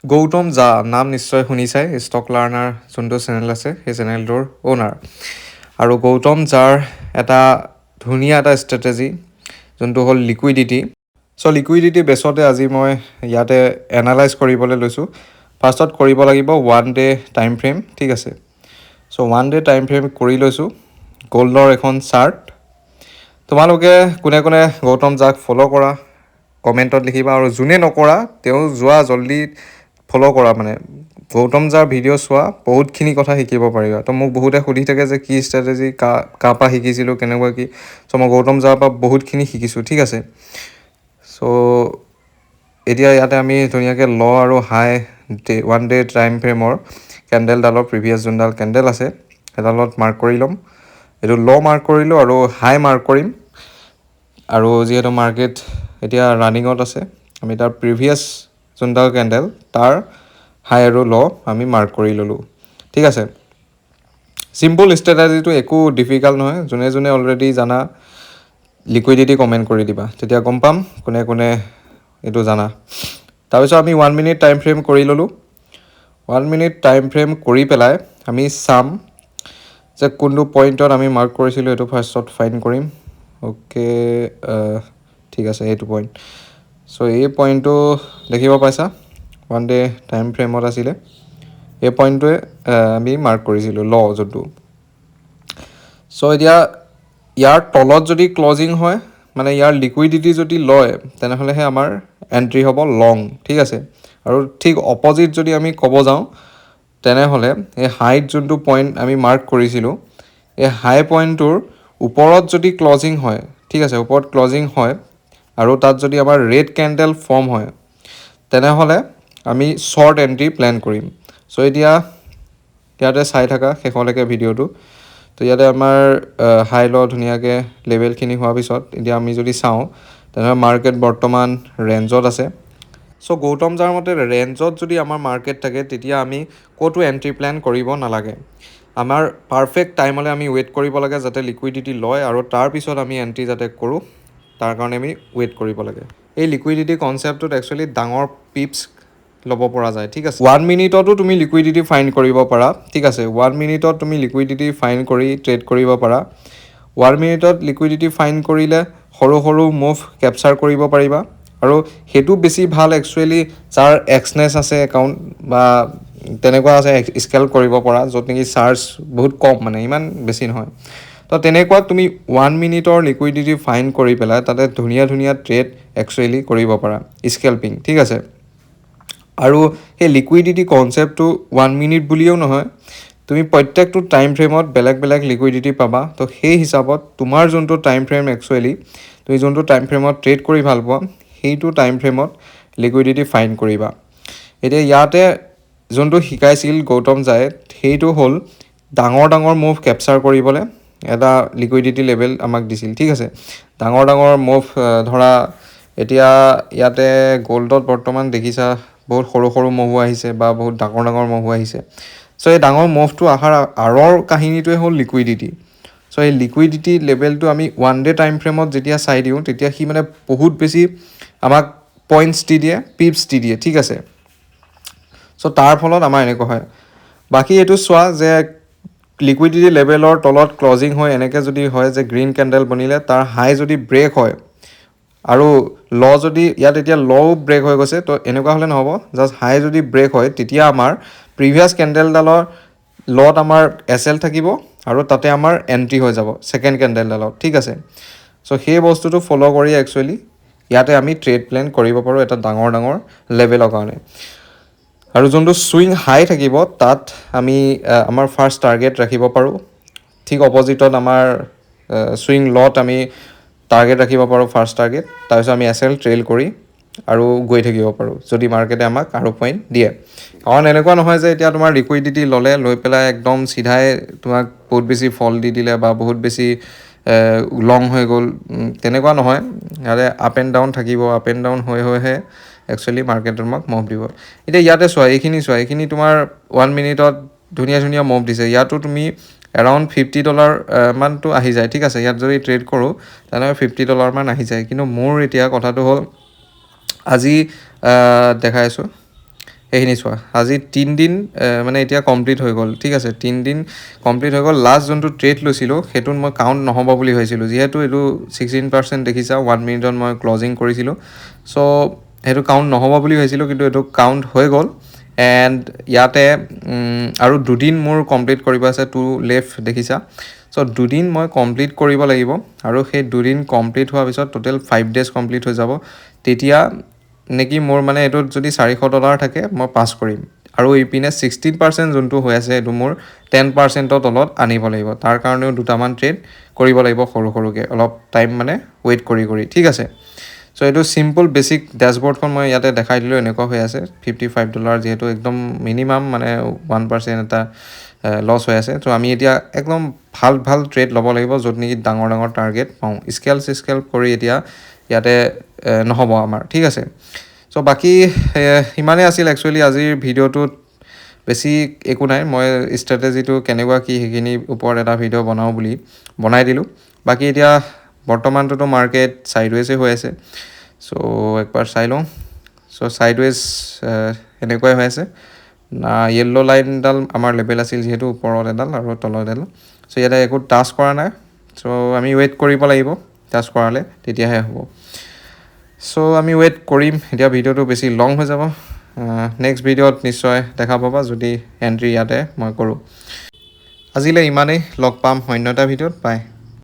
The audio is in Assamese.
গৌতম জা নাম নিশ্চয় শুনিছাই, ষ্টক লাৰ্ণাৰ যোনটো চেনেল আছে সেই চেনেলটোৰ অ'নাৰ। আৰু গৌতম যাৰ এটা ধুনীয়া এটা ষ্ট্ৰেটেজি যোনটো হ'ল লিকুইডিটি। চ' লিকুইডিটি বেছতে আজি মই ইয়াতে এনালাইজ কৰিবলৈ লৈছোঁ। ফাৰ্ষ্টত কৰিব লাগিব 1 ডে টাইম ফ্ৰেম, ঠিক আছে। চ' 1 ডে টাইম ফ্ৰেম কৰি লৈছোঁ। গ'ল্ডৰ এখন চাৰ্ট। তোমালোকে কোনে কোনে গৌতম যাক ফ'ল' কৰা কমেণ্টত লিখিবা, আৰু যোনে নকৰা তেওঁ যোৱা জল্দি ফ'ল' কৰা। মানে গৌতম যাৰ ভিডিঅ' চোৱা, বহুতখিনি কথা শিকিব পাৰিবা। তো মোক বহুতে সুধি থাকে যে কি ষ্ট্ৰেটেজি কাৰ পৰা শিকিছিলোঁ, কেনেকুৱা কি। চ' মই গৌতম যাৰ পৰা বহুতখিনি শিকিছোঁ, ঠিক আছে। চ' এতিয়া ইয়াতে আমি ধুনীয়াকৈ ল' আৰু হাই 1 ডে টাইম ফ্ৰেমৰ কেণ্ডেলডালৰ প্ৰিভিয়াছ যোনডাল কেণ্ডেল আছে সেইডালত মাৰ্ক কৰি ল'ম। এইটো ল' মাৰ্ক কৰিলোঁ আৰু হাই মাৰ্ক কৰিম। আৰু যিহেতু মাৰ্কেট এতিয়া ৰানিঙত আছে, আমি তাৰ প্ৰিভিয়াছ যোনডাল কেণ্ডেল তাৰ হাই আৰু ল' আমি মাৰ্ক কৰি ল'লোঁ, ঠিক আছে। চিম্পল ষ্ট্ৰেটেজিটো একো ডিফিকাল্ট নহয়। যোনে যোনে অলৰেডি জানা লিকুইডিটি কমেণ্ট কৰি দিবা, তেতিয়া গম পাম কোনে কোনে এইটো জানা। তাৰপিছত আমি 1 মিনিট টাইম ফ্ৰেম কৰি ল'লোঁ। 1 মিনিট টাইম ফ্ৰেম কৰি পেলাই আমি চাম যে কোনটো পইণ্টত আমি মাৰ্ক কৰিছিলোঁ, এইটো ফাৰ্ষ্টত ফাইন কৰিম। অ'কে, ঠিক আছে, এইটো পইণ্ট। চ' এই পইণ্টটো দেখিব পাইছা 1 ডে টাইম ফ্ৰেমত আছিলে। এই পইণ্টটোৱে আমি মাৰ্ক কৰিছিলোঁ ল' যোনটো। চ' এতিয়া ইয়াৰ তলত যদি ক্লজিং হয়, মানে ইয়াৰ লিকুইডিটি যদি লয়, তেনেহ'লেহে আমাৰ এণ্ট্ৰি হ'ব লং, ঠিক আছে। আৰু ঠিক অপজিট যদি আমি ক'ব যাওঁ, তেনেহ'লে এই হাইট যোনটো পইণ্ট আমি মাৰ্ক কৰিছিলোঁ, এই হাই পইণ্টটোৰ ওপৰত যদি ক্লজিং হয়, ঠিক আছে, ওপৰত ক্লজিং হয় আৰু তাত যদি আমাৰ ৰেড কেণ্ডেল ফৰ্ম হয়, তেনেহ'লে আমি শ্বৰ্ট এণ্ট্ৰি প্লেন কৰিম। চ' এতিয়া ইয়াতে চাই থাকা শেষলৈকে ভিডিঅ'টো। তো ইয়াতে আমাৰ হাই ল' ধুনীয়াকৈ লেভেলখিনি হোৱাৰ পিছত এতিয়া আমি যদি চাওঁ, তেনেহ'লে মাৰ্কেট বৰ্তমান ৰেঞ্জত আছে। চ' গৌতম যাৰ মতে ৰেঞ্জত যদি আমাৰ মাৰ্কেট থাকে, তেতিয়া আমি ক'তো এণ্ট্ৰি প্লেন কৰিব নালাগে। আমাৰ পাৰফেক্ট টাইমলৈ আমি ৱেইট কৰিব লাগে যাতে লিকুইডিটি লয়, আৰু তাৰপিছত আমি এণ্ট্ৰি যাতে কৰোঁ তাৰ কাৰণে আমি ৱেইট কৰিব লাগে। এই লিকুইডিটি কনচেপ্টটোত একচুৱেলি ডাঙৰ পিপছ ল'ব পৰা যায়, ঠিক আছে। 1 মিনিটতো তুমি লিকুইডিটি ফাইন কৰিব পাৰা, ঠিক আছে। 1 মিনিটত তুমি লিকুইডিটি ফাইন কৰি ট্ৰেড কৰিব পাৰা। 1 মিনিটত লিকুইডিটি ফাইন কৰিলে সৰু সৰু মুভ কেপচাৰ কৰিব পাৰিবা। আৰু সেইটো বেছি ভাল একচুৱেলি যাৰ এক্সনেছ আছে একাউণ্ট বা তেনেকুৱা আছে স্কেল কৰিব পৰা, য'ত নেকি চাৰ্জ বহুত কম, মানে ইমান বেছি নহয়। তো তেনেকুৱাত তুমি 1 মিনিটৰ লিকুইডিটি ফাইন কৰি পেলাই তাতে ধুনীয়া ধুনীয়া ট্ৰেড একচুৱেলি কৰিব পাৰা, স্কেল্পিং, ঠিক আছে। আৰু সেই লিকুইডিটি কনচেপ্টটো 1 মিনিট বুলিও নহয়, তুমি প্ৰত্যেকটো টাইম ফ্ৰেমত বেলেগ বেলেগ লিকুইডিটি পাবা। তো সেই হিচাপত তোমাৰ যোনটো টাইম ফ্ৰেম একচুৱেলি তুমি যোনটো টাইম ফ্ৰেমত ট্ৰেড কৰি ভাল পোৱা, সেইটো টাইম ফ্ৰেমত লিকুইডিটি ফাইন কৰিবা। এতিয়া ইয়াতে যোনটো শিকাইছিল গৌতম যাই, সেইটো হ'ল ডাঙৰ ডাঙৰ মুভ কেপচাৰ কৰিবলৈ এটা লিকুইডিটি লেভেল আমাক দিছিল, ঠিক আছে। ডাঙৰ ডাঙৰ মুভ ধৰা এতিয়া ইয়াতে গ'ল্ডত বৰ্তমান দেখিছা বহুত সৰু সৰু মুভো আহিছে বা বহুত ডাঙৰ ডাঙৰ মুভো আহিছে। চ' এই ডাঙৰ মুভটো অহাৰ আঁৰৰ কাহিনীটোৱে হ'ল লিকুইডিটি। চ' এই লিকুইডিটি লেভেলটো আমি 1 ডে টাইম ফ্ৰেমত যেতিয়া চাই দিওঁ, তেতিয়া সি মানে বহুত বেছি আমাক পইণ্টছ দি দিয়ে, পিপছ দি দিয়ে, ঠিক আছে। চ' তাৰ ফলত আমাৰ এনেকুৱা হয়। বাকী এইটো চোৱা যে লিকুইডিটি লেভেলৰ তলত ক্লজিং হৈ এনেকৈ যদি হয় যে গ্ৰীণ কেণ্ডেল বনিলে তাৰ হাই যদি ব্ৰেক হয়, আৰু ল' যদি ইয়াত এতিয়া ল'ও ব্ৰেক হৈ গৈছে, তো এনেকুৱা হ'লে নহ'ব। জাষ্ট হাই যদি ব্ৰেক হয়, তেতিয়া আমাৰ প্ৰিভিয়াছ কেণ্ডেলডালৰ ল'ত আমাৰ এছ এল থাকিব আৰু তাতে আমাৰ এণ্ট্ৰি হৈ যাব ছেকেণ্ড কেণ্ডেলডালত, ঠিক আছে। চ' সেই বস্তুটো ফ'ল' কৰি একচুৱেলি ইয়াতে আমি ট্ৰেড প্লেন কৰিব পাৰোঁ এটা ডাঙৰ ডাঙৰ লেভেলৰ কাৰণে। আৰু যোনটো ছুইং হাই থাকিব, তাত আমি আমাৰ ফাৰ্ষ্ট টাৰ্গেট ৰাখিব পাৰোঁ। ঠিক অপজিটত আমাৰ ছুইং ল'ত আমি টাৰ্গেট ৰাখিব পাৰোঁ, ফাৰ্ষ্ট টাৰ্গেট। তাৰপিছত আমি এছ এল ট্ৰেইল কৰি আৰু গৈ থাকিব পাৰোঁ, যদি মাৰ্কেটে আমাক আৰু পইণ্ট দিয়ে। কাৰণ এনেকুৱা নহয় যে এতিয়া তোমাৰ লিকুইডিটি ল'লে, লৈ পেলাই একদম চিধাই তোমাক বহুত বেছি ফল দি দিলে বা বহুত বেছি লং হৈ গ'ল, তেনেকুৱা নহয়। ইয়াতে আপ এণ্ড ডাউন থাকিব, আপ এণ্ড ডাউন হৈ হৈহে একচুৱেলি মাৰ্কেটত আমাক মুভ দিব। এতিয়া ইয়াতে চোৱা, এইখিনি তোমাৰ 1 মিনিটত ধুনীয়া ধুনীয়া মুভ দিছে। ইয়াতো তুমি এৰাউণ্ড $50 মানটো আহি যায়, ঠিক আছে। ইয়াত যদি ট্ৰেড কৰোঁ তেনেহ'লে $50 মান আহি যায়। কিন্তু মোৰ এতিয়া কথাটো হ'ল আজি দেখাই আছোঁ, এইখিনি চোৱা আজি 3 দিন মানে এতিয়া কমপ্লিট হৈ গ'ল ঠিক আছে 3 দিন কমপ্লিট হৈ গ'ল লাষ্ট যোনটো ট্ৰেড লৈছিলোঁ সেইটোত মই কাউণ্ট নহ'ব বুলি ভাবিছিলোঁ যিহেতু এইটো 16% দেখিছা 1 মিনিটত মই ক্লজিং কৰিছিলোঁ চ' সেইটো কাউণ্ট নহ'ব বুলি ভাবিছিলোঁ কিন্তু এইটো কাউণ্ট হৈ গ'ল এণ্ড ইয়াতে আৰু দুদিন মোৰ কমপ্লিট কৰিব আছে টু লেফ্ট দেখিছা চ' দুদিন মই কমপ্লিট কৰিব লাগিব আৰু সেই দুদিন কমপ্লিট হোৱাৰ পিছত টোটেল 5 ডেজ কমপ্লিট হৈ যাব তেতিয়া নেকি মোৰ মানে এইটোত যদি $400 থাকে মই পাছ কৰিম আৰু ইপিনে 16% যোনটো হৈ আছে এইটো মোৰ 10%ৰ তলত আনিব লাগিব তাৰ কাৰণেও দুটামান ট্ৰেড কৰিব লাগিব সৰু সৰুকৈ অলপ টাইম মানে ৱেইট কৰি ঠিক আছে চ' এইটো চিম্পল বেছিক ডেছবৰ্ডখন মই ইয়াতে দেখাই দিলোঁ এনেকুৱা হৈ আছে $55 যিহেতু একদম মিনিমাম মানে 1% এটা লছ হৈ আছে ত' আমি এতিয়া একদম ভাল ট্ৰেড ল'ব লাগিব য'ত নেকি ডাঙৰ টাৰ্গেট পাওঁ স্কেল কৰি এতিয়া ইয়াতে নহ'ব আমাৰ ঠিক আছে চ' বাকী ইমানেই আছিল একচুৱেলি আজিৰ ভিডিঅ'টোত বেছি একো নাই মই ষ্ট্ৰেটেজিটো কেনেকুৱা কি সেইখিনিৰ ওপৰত এটা ভিডিঅ' বনাওঁ বুলি বনাই দিলোঁ বাকী এতিয়া বৰ্তমানটোতো মাৰ্কেট ছাইডৱেজে হৈ আছে চ' একবাৰ চাই লওঁ চ' ছাইডৱেজ এনেকুৱাই হৈ আছে য়েল্ল' লাইনডাল আমাৰ লেভেল আছিল যিহেতু ওপৰত এডাল আৰু তলত এডাল চ' ইয়াতে একো টাচ কৰা নাই চ' আমি ৱেইট কৰিব লাগিব টাচ কৰালে তেতিয়াহে হ'ব চ' আমি ৱেইট কৰিম এতিয়া ভিডিঅ'টো বেছি লং হৈ যাব নেক্সট ভিডিঅ'ত নিশ্চয় দেখা পাবা যদি এণ্ট্ৰি ইয়াতে মই কৰোঁ আজিলৈ ইমানেই লগ পাম অন্য এটা ভিডিঅ'ত বাই